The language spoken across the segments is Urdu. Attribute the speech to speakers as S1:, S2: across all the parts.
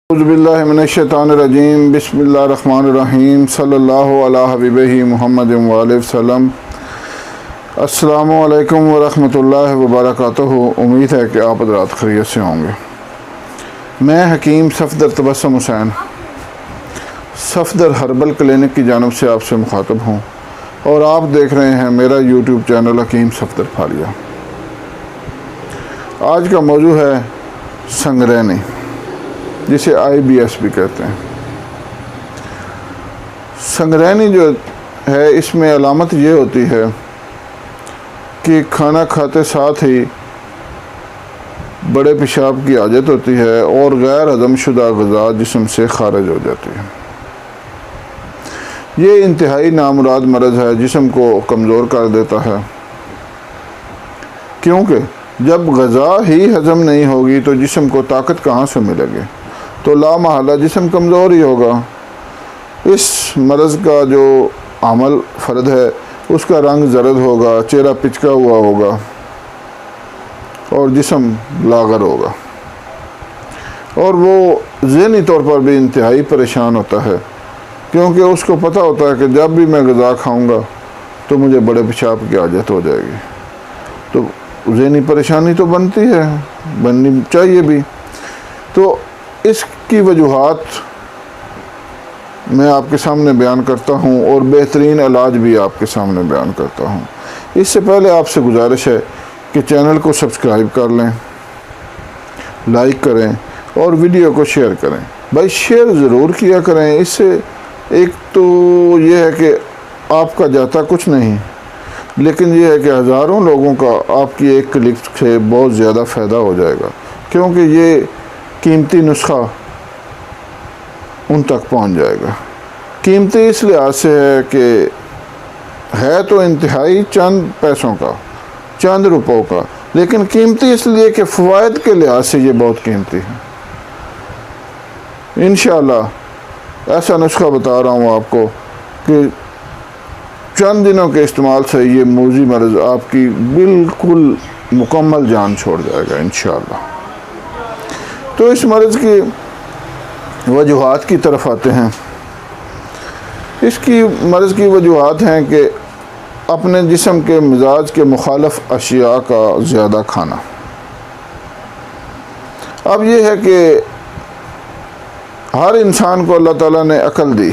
S1: اعوذ باللہ من الشیطان الرجیم بسم اللہ الرحمن الرحیم صلی اللہ علی حبیبہ محمد وآلہ وسلم۔ السلام علیکم ورحمۃ اللہ وبرکاتہ۔ امید ہے کہ آپ حضرات خیریت سے ہوں گے۔ میں حکیم صفدر تبسم حسین صفدر ہربل کلینک کی جانب سے آپ سے مخاطب ہوں، اور آپ دیکھ رہے ہیں میرا یوٹیوب چینل حکیم صفدر پھالیہ۔ آج کا موضوع ہے سنگرینی، جسے IBS بھی کہتے ہیں۔ سنگرینی جو ہے، اس میں علامت یہ ہوتی ہے کہ کھانا کھاتے ساتھ ہی بڑے پیشاب کی عادت ہوتی ہے اور غیر ہضم شدہ غذا جسم سے خارج ہو جاتی ہے۔ یہ انتہائی نامراد مرض ہے، جسم کو کمزور کر دیتا ہے، کیونکہ جب غذا ہی ہضم نہیں ہوگی تو جسم کو طاقت کہاں سے ملے گی؟ تو لا محالہ جسم کمزور ہی ہوگا۔ اس مرض کا جو عمل فرد ہے، اس کا رنگ زرد ہوگا، چہرہ پچکا ہوا ہوگا اور جسم لاغر ہوگا، اور وہ ذہنی طور پر بھی انتہائی پریشان ہوتا ہے، کیونکہ اس کو پتہ ہوتا ہے کہ جب بھی میں غذا کھاؤں گا تو مجھے بڑے پیشاب کی عادت ہو جائے گی۔ تو ذہنی پریشانی تو بنتی ہے، بننی چاہیے بھی۔ تو اس کی وجوہات میں آپ کے سامنے بیان کرتا ہوں، اور بہترین علاج بھی آپ کے سامنے بیان کرتا ہوں۔ اس سے پہلے آپ سے گزارش ہے کہ چینل کو سبسکرائب کر لیں، لائک کریں اور ویڈیو کو شیئر کریں۔ بھائی شیئر ضرور کیا کریں، اس سے ایک تو یہ ہے کہ آپ کا جاتا کچھ نہیں، لیکن یہ ہے کہ ہزاروں لوگوں کا آپ کی ایک کلک سے بہت زیادہ فائدہ ہو جائے گا، کیونکہ یہ قیمتی نسخہ ان تک پہنچ جائے گا۔ قیمتی اس لحاظ سے ہے کہ ہے تو انتہائی چند پیسوں کا، چند روپوں کا، لیکن قیمتی اس لیے کہ فوائد کے لحاظ سے یہ بہت قیمتی ہے۔ انشاءاللہ ایسا نسخہ بتا رہا ہوں آپ کو کہ چند دنوں کے استعمال سے یہ موذی مرض آپ کی بالکل مکمل جان چھوڑ جائے گا انشاءاللہ۔ تو اس مرض کی وجوہات کی طرف آتے ہیں۔ اس کی مرض کی وجوہات ہیں کہ اپنے جسم کے مزاج کے مخالف اشیاء کا زیادہ کھانا۔ اب یہ ہے کہ ہر انسان کو اللہ تعالیٰ نے عقل دی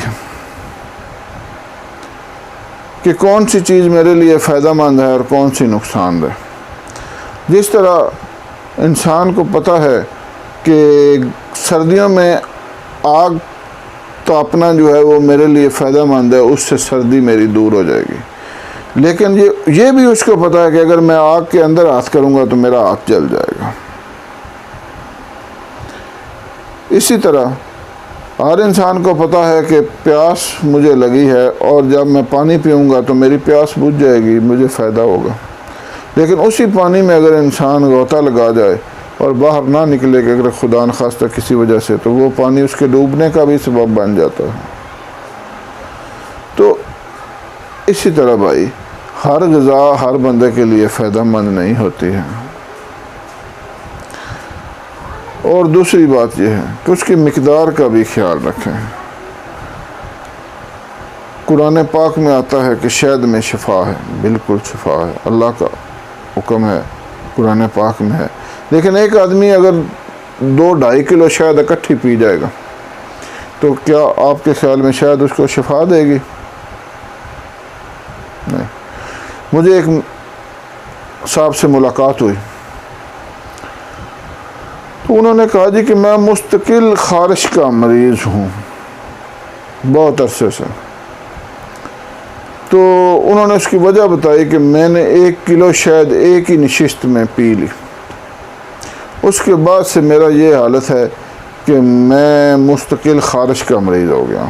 S1: کہ کون سی چیز میرے لیے فائدہ مند ہے اور کون سی نقصان دہ۔ جس طرح انسان کو پتہ ہے کہ سردیوں میں آگ تاپنا جو ہے وہ میرے لیے فائدہ مند ہے، اس سے سردی میری دور ہو جائے گی، لیکن یہ بھی اس کو پتہ ہے کہ اگر میں آگ کے اندر ہاتھ کروں گا تو میرا ہاتھ جل جائے گا۔ اسی طرح ہر انسان کو پتہ ہے کہ پیاس مجھے لگی ہے، اور جب میں پانی پیوں گا تو میری پیاس بجھ جائے گی، مجھے فائدہ ہوگا۔ لیکن اسی پانی میں اگر انسان غوطہ لگا جائے اور باہر نہ نکلے کہ اگر خدا نخواستہ کسی وجہ سے، تو وہ پانی اس کے ڈوبنے کا بھی سبب بن جاتا ہے۔ تو اسی طرح بھائی، ہر غذا ہر بندے کے لیے فائدہ مند نہیں ہوتی ہے۔ اور دوسری بات یہ ہے کہ اس کی مقدار کا بھی خیال رکھیں۔ قرآن پاک میں آتا ہے کہ شہد میں شفا ہے، بالکل شفا ہے، اللہ کا حکم ہے، قرآن پاک میں ہے۔ لیکن ایک آدمی اگر 2-2.5 کلو شہد اکٹھی پی جائے گا تو کیا آپ کے خیال میں شاید اس کو شفا دے گی؟ نہیں۔ مجھے ایک صاحب سے ملاقات ہوئی، تو انہوں نے کہا جی کہ میں مستقل خارش کا مریض ہوں بہت عرصے سے۔ تو انہوں نے اس کی وجہ بتائی کہ میں نے 1 کلو شہد ایک ہی نشست میں پی لی، اس کے بعد سے میرا یہ حالت ہے کہ میں مستقل خارش کا مریض ہو گیا۔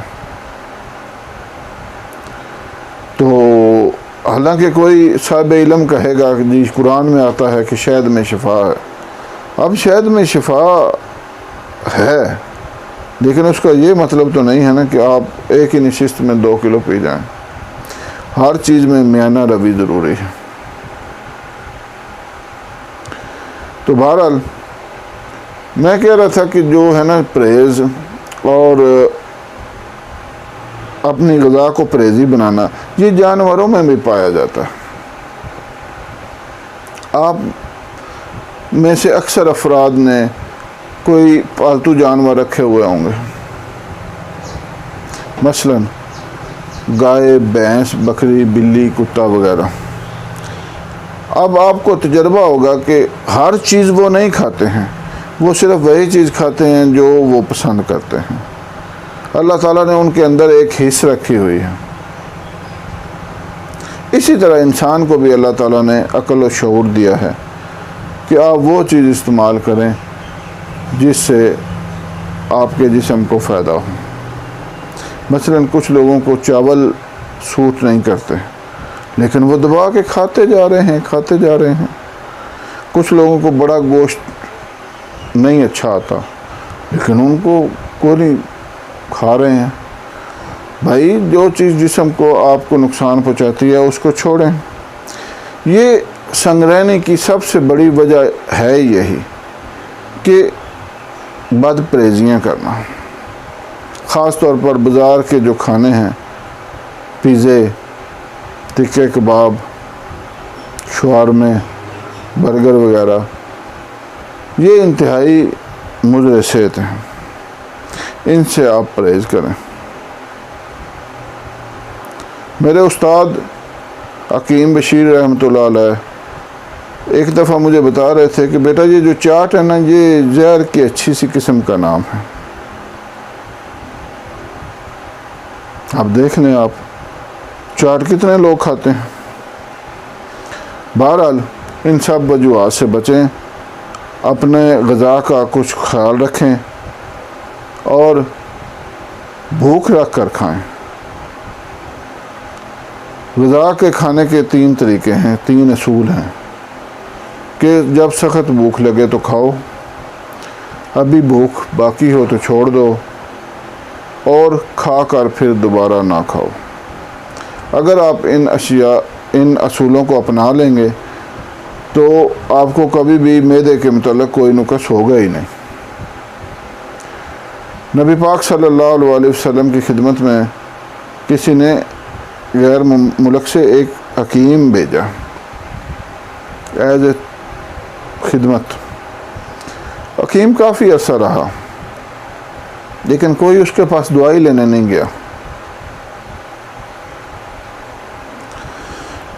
S1: تو حالانکہ کوئی صاحب علم کہے گا کہ جی قرآن میں آتا ہے کہ شہد میں شفا ہے۔ اب شہد میں شفا ہے، لیکن اس کا یہ مطلب تو نہیں ہے نا کہ آپ ایک ہی نشست میں 2 کلو پی جائیں۔ ہر چیز میں میانہ روی ضروری ہے۔ تو بہرحال میں کہہ رہا تھا کہ جو ہے نا پرہیز اور اپنی غذا کو پرہیزی بنانا، یہ جانوروں میں بھی پایا جاتا ہے۔ آپ میں سے اکثر افراد نے کوئی پالتو جانور رکھے ہوئے ہوں گے، مثلاً گائے، بھینس، بکری، بلی، کتا وغیرہ۔ اب آپ کو تجربہ ہوگا کہ ہر چیز وہ نہیں کھاتے ہیں، وہ صرف وہی چیز کھاتے ہیں جو وہ پسند کرتے ہیں۔ اللہ تعالیٰ نے ان کے اندر ایک حص رکھی ہوئی ہے۔ اسی طرح انسان کو بھی اللہ تعالیٰ نے عقل و شعور دیا ہے کہ آپ وہ چیز استعمال کریں جس سے آپ کے جسم کو فائدہ ہو۔ مثلاً کچھ لوگوں کو چاول سوٹ نہیں کرتے، لیکن وہ دبا کے کھاتے جا رہے ہیں۔ کچھ لوگوں کو بڑا گوشت نہیں اچھا آتا، لیکن ان کو کوئی نہیں، کھا رہے ہیں۔ بھائی جو چیز جسم کو آپ کو نقصان پہنچاتی ہے اس کو چھوڑیں۔ یہ سنگ رہنے کی سب سے بڑی وجہ ہے یہی کہ بد پرہیزیاں کرنا، خاص طور پر بازار کے جو کھانے ہیں، پیزے، ٹکے کباب، شاورمے، برگر وغیرہ، یہ انتہائی مضر صحت ہیں، ان سے آپ پرہیز کریں۔ میرے استاد حکیم بشیر رحمۃ اللہ علیہ ایک دفعہ مجھے بتا رہے تھے کہ بیٹا یہ جو چاٹ ہے نا، یہ زہر کی اچھی سی قسم کا نام ہے۔ آپ دیکھ لیں، آپ چاٹ کتنے لوگ کھاتے ہیں۔ بہرحال ان سب وجوہات سے بچیں، اپنے غذا کا کچھ خیال رکھیں اور بھوک رکھ کر کھائیں۔ غذا کے کھانے کے 3 طریقے ہیں، 3 اصول ہیں کہ جب سخت بھوک لگے تو کھاؤ، ابھی بھوک باقی ہو تو چھوڑ دو، اور کھا کر پھر دوبارہ نہ کھاؤ۔ اگر آپ ان اصولوں کو اپنا لیں گے تو آپ کو کبھی بھی معدے کے متعلق کوئی نقص ہوگا ہی نہیں۔ نبی پاک صلی اللہ علیہ وسلم کی خدمت میں کسی نے غیر ملک سے ایک حکیم بھیجا ایز اے خدمت۔ حکیم کافی عرصہ رہا، لیکن کوئی اس کے پاس دعائی لینے نہیں گیا۔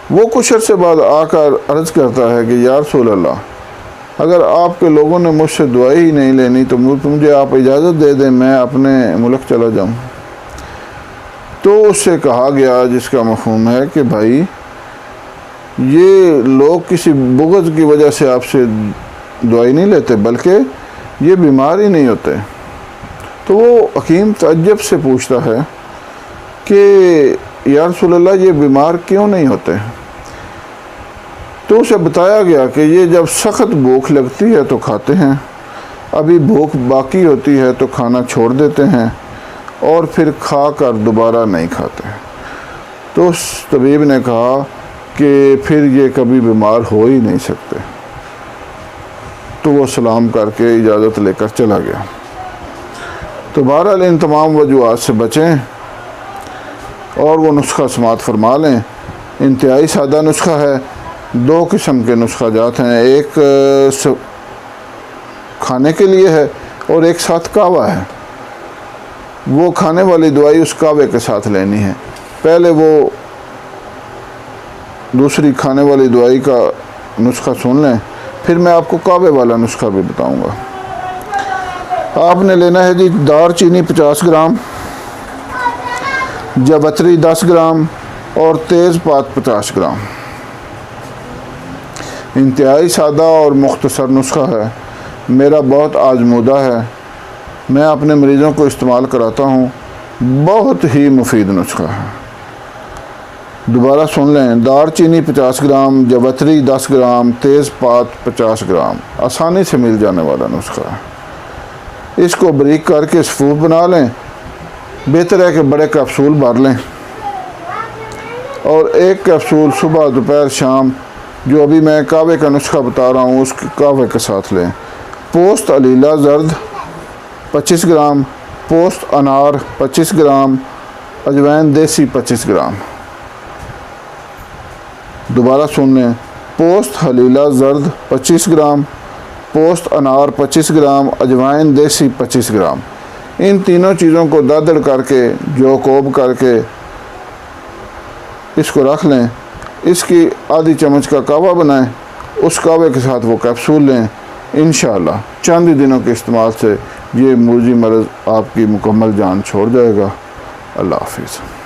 S1: وہ کچھ عرصے بعد آ کر عرض کرتا ہے کہ یا رسول اللہ، اگر آپ کے لوگوں نے مجھ سے دعائی ہی نہیں لینی تو مجھے آپ اجازت دے دیں، میں اپنے ملک چلا جاؤں۔ تو اس سے کہا گیا، جس کا مفہوم ہے کہ بھائی یہ لوگ کسی بغض کی وجہ سے آپ سے دعائی نہیں لیتے، بلکہ یہ بیمار ہی نہیں ہوتے۔ تو وہ حکیم تعجب سے پوچھتا ہے کہ یا رسول اللہ یہ بیمار کیوں نہیں ہوتے؟ تو اسے بتایا گیا کہ یہ جب سخت بھوک لگتی ہے تو کھاتے ہیں، ابھی بھوک باقی ہوتی ہے تو کھانا چھوڑ دیتے ہیں، اور پھر کھا کر دوبارہ نہیں کھاتے۔ تو اس طبیب نے کہا کہ پھر یہ کبھی بیمار ہو ہی نہیں سکتے۔ تو وہ سلام کر کے اجازت لے کر چلا گیا۔ تو بہرحال ان تمام وجوہات سے بچیں اور وہ نسخہ سماعت فرما لیں۔ انتہائی سادہ نسخہ ہے، 2 قسم کے نسخہ جات ہیں، ایک کھانے کے لیے ہے اور ایک ساتھ کعوہ ہے۔ وہ کھانے والی دوائی اس کعوے کے ساتھ لینی ہے۔ پہلے وہ دوسری کھانے والی دوائی کا نسخہ سن لیں، پھر میں آپ کو کعوے والا نسخہ بھی بتاؤں گا۔ آپ نے لینا ہے جی دار چینی 50 گرام، جوتری 10 گرام اور تیز پات 50 گرام۔ انتہائی سادہ اور مختصر نسخہ ہے، میرا بہت آزمودہ ہے، میں اپنے مریضوں کو استعمال کراتا ہوں، بہت ہی مفید نسخہ ہے۔ دوبارہ سن لیں، دار چینی 50 گرام، جوتری 10 گرام، تیز پات 50 گرام، آسانی سے مل جانے والا نسخہ ہے۔ اس کو بریک کر کے صفوف بنا لیں، بہتر ہے کہ بڑے کیپسول بھر لیں، اور ایک کیپسول صبح، دوپہر، شام، جو ابھی میں کعوے کا نسخہ بتا رہا ہوں اس کعوے کے ساتھ لیں۔ پوست علیلہ زرد 25 گرام، پوست انار 25 گرام، اجوائن دیسی 25 گرام۔ دوبارہ سن لیں، پوست حلیلہ زرد 25 گرام، پوست انار 25 گرام، اجوائن دیسی 25 گرام۔ ان تینوں چیزوں کو دردر کر کے جو کوب کر کے اس کو رکھ لیں۔ اس کی آدھی چمچ کا کہوہ بنائیں، اس کہوے کے ساتھ وہ کیپسول لیں۔ انشاءاللہ چند ہی دنوں کے استعمال سے یہ مرضی مرض آپ کی مکمل جان چھوڑ جائے گا۔ اللہ حافظ۔